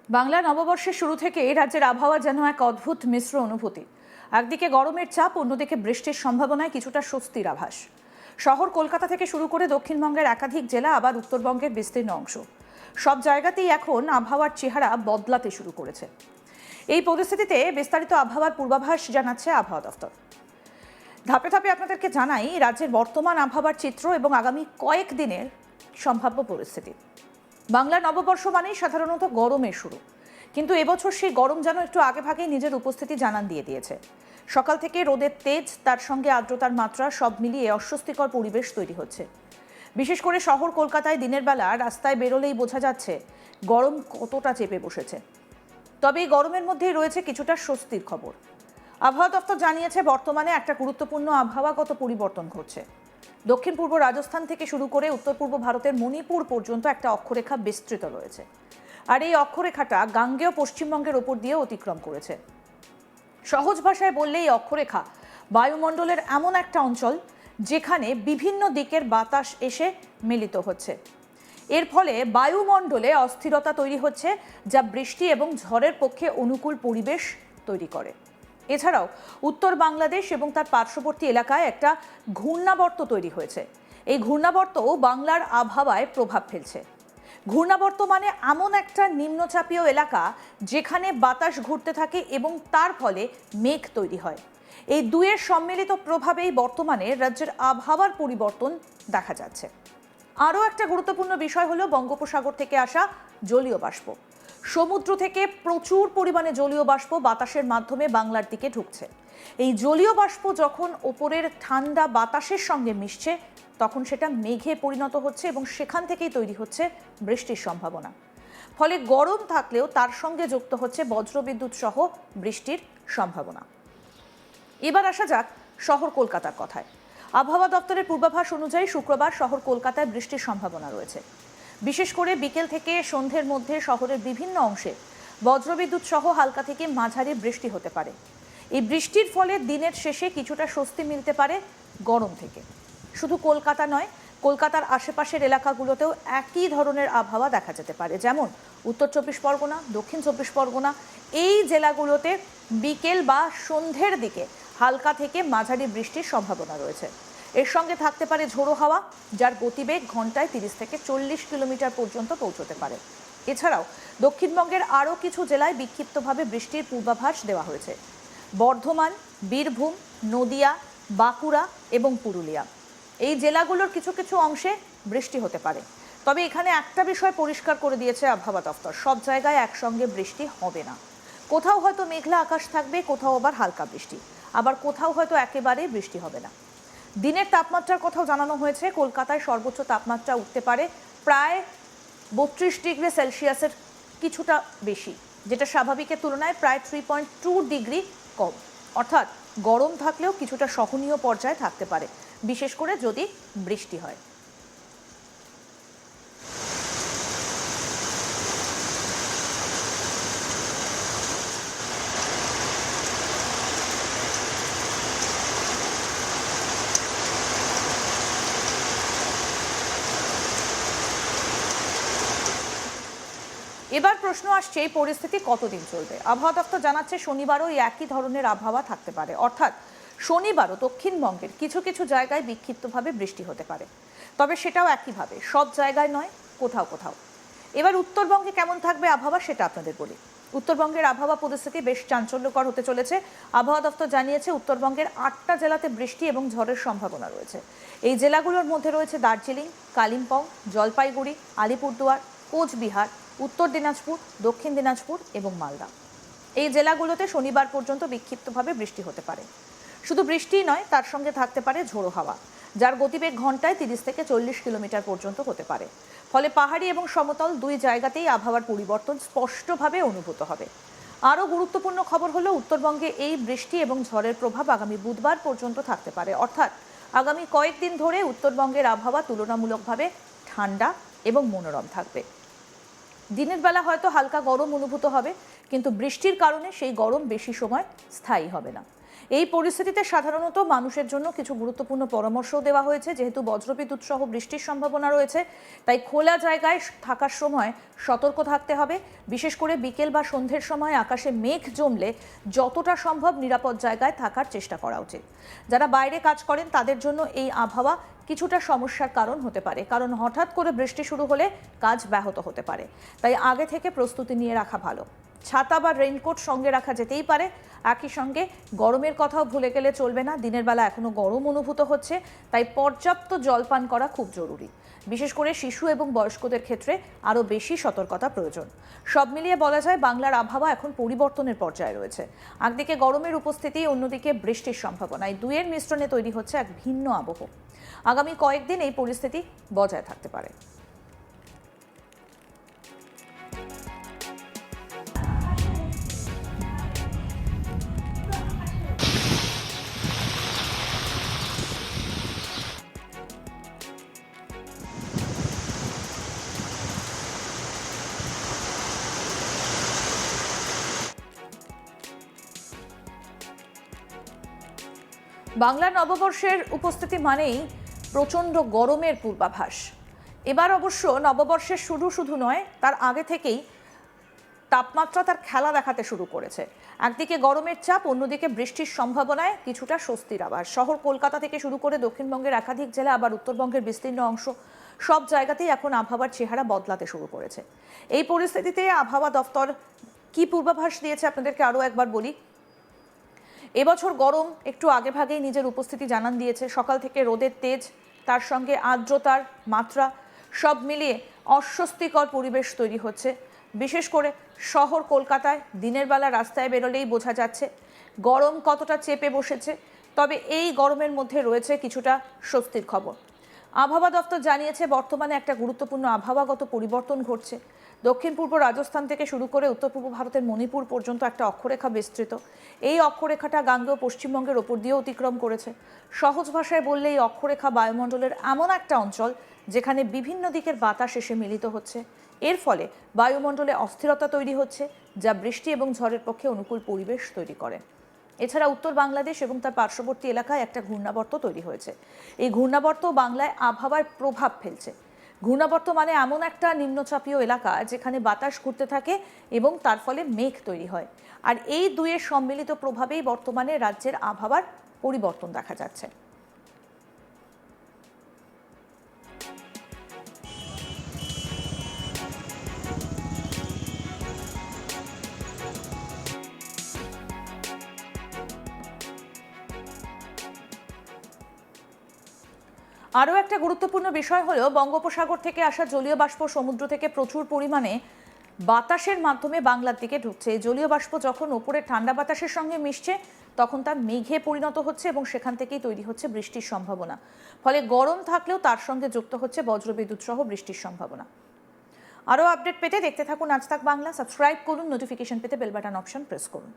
বাংলা নববর্ষের শুরু থেকে রাজ্যের আবহাওয়া যেন এক অদ্ভুত মিশ্র অনুভূতি। একদিকে গরমের চাপ, অন্যদিকে বৃষ্টির সম্ভাবনায় কিছুটা স্বস্তির আভাস। শহর কলকাতা থেকে শুরু করে দক্ষিণবঙ্গের একাধিক জেলা, আবার উত্তরবঙ্গের বিস্তীর্ণ অংশ, সব জায়গাতেই এখন আবহাওয়ার চেহারা বদলাতে শুরু করেছে। এই পরিস্থিতিতে বিস্তারিত আবহাওয়ার পূর্বাভাস জানাচ্ছে আবহাওয়া দফতর। ধাপে ধাপে আপনাদেরকে জানাই রাজ্যের বর্তমান আবহাওয়ার চিত্র এবং আগামী কয়েক দিনের সম্ভাব্য পরিস্থিতি। বাংলা নববর্ষ মানেই সাধারণত গরমের শুরু, কিন্তু এবছর সেই গরম যেন একটু আগে ভাগেই নিজের উপস্থিতি জানান দিয়ে দিয়েছে। সকাল থেকে রোদের তেজ, তার সঙ্গে আর্দ্রতার মাত্রা, সব মিলিয়ে অস্বস্তিকর পরিবেশ তৈরি হচ্ছে। বিশেষ করে শহর কলকাতায় দিনের বেলা রাস্তায় বেরোলেই বোঝা যাচ্ছে গরম কতটা চেপে বসেছে। তবে এই গরমের মধ্যেই রয়েছে কিছুটা স্বস্তির খবর। আবহাওয়া দফতর জানিয়েছে বর্তমানে একটা গুরুত্বপূর্ণ আবহাওয়াগত পরিবর্তন ঘটছে। দক্ষিণ পূর্ব রাজস্থান থেকে শুরু করে উত্তর পূর্ব ভারতের মণিপুর পর্যন্ত একটা অক্ষরেখা বিস্তৃত রয়েছে, আর এই অক্ষরেখাটা গাঙ্গেয় পশ্চিমবঙ্গের ওপর দিয়ে অতিক্রম করেছে। সহজ ভাষায় বললে এই অক্ষরেখা বায়ুমণ্ডলের এমন একটা অঞ্চল যেখানে বিভিন্ন দিকের বাতাস এসে মিলিত হচ্ছে। এর ফলে বায়ুমণ্ডলে অস্থিরতা তৈরি হচ্ছে, যা বৃষ্টি এবং ঝড়ের পক্ষে অনুকূল পরিবেশ তৈরি করে। এছাড়াও উত্তর বাংলাদেশ এবং তার পার্শ্ববর্তী এলাকায় একটা ঘূর্ণাবর্ত তৈরি হয়েছে। এই ঘূর্ণাবর্তও বাংলার আবহাওয়ায় প্রভাব ফেলছে। ঘূর্ণাবর্ত মানে এমন একটা নিম্নচাপীয় এলাকা যেখানে বাতাস ঘুরতে থাকে এবং তার ফলে মেঘ তৈরি হয়। এই দুয়ের সম্মিলিত প্রভাবেই বর্তমানে রাজ্যের আবহাওয়ার পরিবর্তন দেখা যাচ্ছে। আরও একটা গুরুত্বপূর্ণ বিষয় হলো বঙ্গোপসাগর থেকে আসা জলীয় বাষ্প। সমুদ্র থেকে প্রচুর পরিমাণে জলীয় বাষ্প বাতাসের মাধ্যমে বাংলার দিকে ঢুকছে। এই জলীয় বাষ্প যখন ওপরের ঠান্ডা বাতাসের সঙ্গে মিশছে, তখন সেটা মেঘে পরিণত হচ্ছে এবং সেখান থেকেই তৈরি হচ্ছে বৃষ্টির সম্ভাবনা। ফলে গরম থাকলেও তার সঙ্গে যুক্ত হচ্ছে বজ্রবিদ্যুৎ সহ বৃষ্টির সম্ভাবনা। এবার আসা যাক শহর কলকাতার কথায়। আবহাওয়া দপ্তরের পূর্বাভাস অনুযায়ী শুক্রবার শহর কলকাতায় বৃষ্টির সম্ভাবনা রয়েছে। বিশেষ করে বিকেল থেকে সন্ধ্যের মধ্যে শহরের বিভিন্ন অংশে বজ্রবিদ্যুৎ সহ হালকা থেকে মাঝারি বৃষ্টি হতে পারে। এই বৃষ্টির ফলে দিনের শেষে কিছুটা স্বস্তি মিলতে পারে গরম থেকে। শুধু কলকাতা নয়, কলকাতার আশেপাশের এলাকাগুলোতেও একই ধরনের আবহাওয়া দেখা যেতে পারে। যেমন উত্তর চব্বিশ পরগনা, দক্ষিণ চব্বিশ পরগনা, এই জেলাগুলোতে বিকেল বা সন্ধ্যের দিকে হালকা থেকে মাঝারি বৃষ্টির সম্ভাবনা রয়েছে। এর সঙ্গে থাকতে পারে ঝোড়ো হাওয়া, যার গতিবেগ ঘন্টায় 30 থেকে 40 কিলোমিটার পর্যন্ত পৌঁছতে পারে। এছাড়াও দক্ষিণবঙ্গের আরও কিছু জেলায় বিক্ষিপ্তভাবে বৃষ্টির পূর্বাভাস দেওয়া হয়েছে। বর্ধমান, বীরভূম, নদিয়া, বাঁকুড়া এবং পুরুলিয়া, এই জেলাগুলোর কিছু কিছু অংশে বৃষ্টি হতে পারে। তবে এখানে একটা বিষয় পরিষ্কার করে দিয়েছে আবহাওয়া দফতর, সব জায়গায় একসঙ্গে বৃষ্টি হবে না। কোথাও হয়তো মেঘলা আকাশ থাকবে, কোথাও আবার হালকা বৃষ্টি, আবার কোথাও হয়তো একেবারেই বৃষ্টি হবে না। দিনের তাপমাত্রার কথাও জানানো হয়েছে। কলকাতায় সর্বোচ্চ তাপমাত্রা উঠতে পারে প্রায় 32 ডিগ্রি সেলসিয়াসের কিছুটা বেশি, যেটা স্বাভাবিকের তুলনায় প্রায় 3.2 ডিগ্রি কম। অর্থাৎ গরম থাকলেও কিছুটা সহনীয় পর্যায়ে থাকতে পারে, বিশেষ করে যদি বৃষ্টি হয়। এবার প্রশ্ন আসছে, এই পরিস্থিতি কতদিন চলবে? আবহাওয়া দপ্তর জানাচ্ছে শনিবারও এই একই ধরনের আবহাওয়া থাকতে পারে। অর্থাৎ শনিবারও দক্ষিণবঙ্গের কিছু কিছু জায়গায় বিক্ষিপ্তভাবে বৃষ্টি হতে পারে, তবে সেটাও একইভাবে, সব জায়গায় নয়, কোথাও কোথাও। এবার উত্তরবঙ্গে কেমন থাকবে আবহাওয়া সেটা আপনাদের বলি। উত্তরবঙ্গের আবহাওয়া পরিস্থিতি বেশ চাঞ্চল্যকর হতে চলেছে। আবহাওয়া দপ্তর জানিয়েছে উত্তরবঙ্গের 8টা জেলাতে বৃষ্টি এবং ঝড়ের সম্ভাবনা রয়েছে। এই জেলাগুলোর মধ্যে রয়েছে দার্জিলিং, কালিম্পং, জলপাইগুড়ি, আলিপুরদুয়ার, কোচবিহার, উত্তর দিনাজপুর, দক্ষিণ দিনাজপুর এবং মালদা। এই জেলাগুলোতে শনিবার পর্যন্ত বিক্ষিপ্তভাবে বৃষ্টি হতে পারে। শুধু বৃষ্টিই নয়, তার সঙ্গে থাকতে পারে ঝোড়ো হাওয়া, যার গতিবেগ ঘন্টায় 30 থেকে 40 কিলোমিটার পর্যন্ত হতে পারে। ফলে পাহাড়ি এবং সমতল দুই জায়গাতেই আবহাওয়ার পরিবর্তন স্পষ্টভাবে অনুভূত হবে। আরও গুরুত্বপূর্ণ খবর হলো উত্তরবঙ্গে এই বৃষ্টি এবং ঝড়ের প্রভাব আগামী বুধবার পর্যন্ত থাকতে পারে। অর্থাৎ আগামী কয়েকদিন ধরে উত্তরবঙ্গের আবহাওয়া তুলনামূলকভাবে ঠান্ডা এবং মনোরম থাকবে। দিনের বেলা হয়তো হালকা গরম অনুভূত হবে, কিন্তু বৃষ্টির কারণে সেই গরম বেশি সময় স্থায়ী হবে না। এই পরিস্থিতিতে সাধারণত মানুষের জন্য কিছু গুরুত্বপূর্ণ পরামর্শও দেওয়া হয়েছে। যেহেতু বজ্রবিদ্যুৎ সহ বৃষ্টির সম্ভাবনা রয়েছে, তাই খোলা জায়গায় থাকার সময় সতর্ক থাকতে হবে। বিশেষ করে বিকেল বা সন্ধ্যের সময় আকাশে মেঘ জমলে যতটা সম্ভব নিরাপদ জায়গায় থাকার চেষ্টা করা উচিত। যারা বাইরে কাজ করেন তাদের জন্য এই আবহাওয়া কিছুটা সমস্যার কারণ হতে পারে, কারণ হঠাৎ করে বৃষ্টি শুরু হলে কাজ ব্যাহত হতে পারে। তাই আগে থেকে প্রস্তুতি নিয়ে রাখা ভালো। ছাতা বা রেইনকোট সঙ্গে রাখা যেতেই পারে। একই সঙ্গে গরমের কথাও ভুলে গেলে চলবে না। দিনের বেলা এখনো গরম অনুভূত হচ্ছে, তাই পর্যাপ্ত জলপান করা খুব জরুরি। বিশেষ করে শিশু এবং বয়স্কদের ক্ষেত্রে আরও বেশি সতর্কতা প্রয়োজন। সব মিলিয়ে বলা যায় বাংলার আবহাওয়া এখন পরিবর্তনের পর্যায়ে রয়েছে। একদিকে গরমের উপস্থিতি, অন্যদিকে বৃষ্টির সম্ভাবনা। এই দুয়ের মিশ্রণে তৈরি হচ্ছে এক ভিন্ন আবহ। আগামী কয়েকদিন এই পরিস্থিতি বজায় থাকতে পারে। বাংলা নববর্ষের উপস্থিতি মানেই প্রচণ্ড গরমের পূর্বাভাস। এবার অবশ্য নববর্ষের শুরু নয়, তার আগে থেকেই তাপমাত্রা তার খেলা দেখাতে শুরু করেছে। একদিকে গরমের চাপ, অন্যদিকে বৃষ্টির সম্ভাবনায় কিছুটা স্বস্তির আভাস। শহর কলকাতা থেকে শুরু করে দক্ষিণবঙ্গের একাধিক জেলা, আবার উত্তরবঙ্গের বিস্তীর্ণ অংশ, সব জায়গাতেই এখন আবহাওয়ার চেহারা বদলাতে শুরু করেছে। এই পরিস্থিতিতে আবহাওয়া দফতর কি পূর্বাভাস দিয়েছে আপনাদেরকে আরও একবার বলি। এবছর গরম একটু আগে ভাগেই নিজের উপস্থিতি জানান দিয়েছে। সকাল থেকে রোদের তেজ, তার সঙ্গে আর্দ্রতার মাত্রা, সব মিলিয়ে অস্বস্তিকর পরিবেশ তৈরি হচ্ছে। বিশেষ করে শহর কলকাতায় দিনের বেলা রাস্তায় বেরোলেই বোঝা যাচ্ছে গরম কতটা চেপে বসেছে। তবে এই গরমের মধ্যে রয়েছে কিছুটা স্বস্তির খবর। আবহাওয়া দফতর জানিয়েছে বর্তমানে একটা গুরুত্বপূর্ণ আবহাওয়াগত পরিবর্তন ঘটছে। দক্ষিণ পূর্ব রাজস্থান থেকে শুরু করে উত্তর পূর্ব ভারতের মণিপুর পর্যন্ত একটা অক্ষরেখা বিস্তৃত। এই অক্ষরেখাটা গাঙ্গেয় পশ্চিমবঙ্গের ওপর দিয়ে অতিক্রম করেছে। সহজ ভাষায় বললে এই অক্ষরেখা বায়ুমণ্ডলের এমন একটা অঞ্চল যেখানে বিভিন্ন দিকের বাতাস এসে মিলিত হচ্ছে। এর ফলে বায়ুমণ্ডলে অস্থিরতা তৈরি হচ্ছে, যা বৃষ্টি এবং ঝড়ের পক্ষে অনুকূল পরিবেশ তৈরি করে। এছাড়া উত্তর বাংলাদেশ এবং তার পার্শ্ববর্তী এলাকায় একটা ঘূর্ণাবর্ত তৈরি হয়েছে। এই ঘূর্ণাবর্ত বাংলায় আবহাওয়ার প্রভাব ফেলছে। ঘূর্ণাবর্ত মানে এমন একটা নিম্নচাপীয় এলাকা যেখানে বাতাস ঘুরতে থাকে এবং তার ফলে মেঘ তৈরি হয়। আর এই দুয়ের সম্মিলিত প্রভাবেই বর্তমানে রাজ্যের আবহাওয়ার পরিবর্তন দেখা যাচ্ছে। আরও একটা গুরুত্বপূর্ণ বিষয় হলো বঙ্গোপসাগর থেকে আসা জলীয় বাষ্প সমুদ্র থেকে প্রচুর পরিমাণে বাতাসের মাধ্যমে বাংলার দিকে ঢুকছে। এই জলীয় বাষ্প যখন ওপরে ঠান্ডা বাতাসের সঙ্গে মিশছে তখন তা মেঘে পরিণত হচ্ছে এবং সেখান থেকেই তৈরি হচ্ছে বৃষ্টির সম্ভাবনা। ফলে গরম থাকলেও তার সঙ্গে যুক্ত হচ্ছে বজ্রবিদ্যুৎ সহ বৃষ্টির সম্ভাবনা। আরও আপডেট পেতে দেখতে থাকুন আজ তাক বাংলা। সাবস্ক্রাইব করুন, নোটিফিকেশন পেতে বেল বাটন অপশন প্রেস করুন।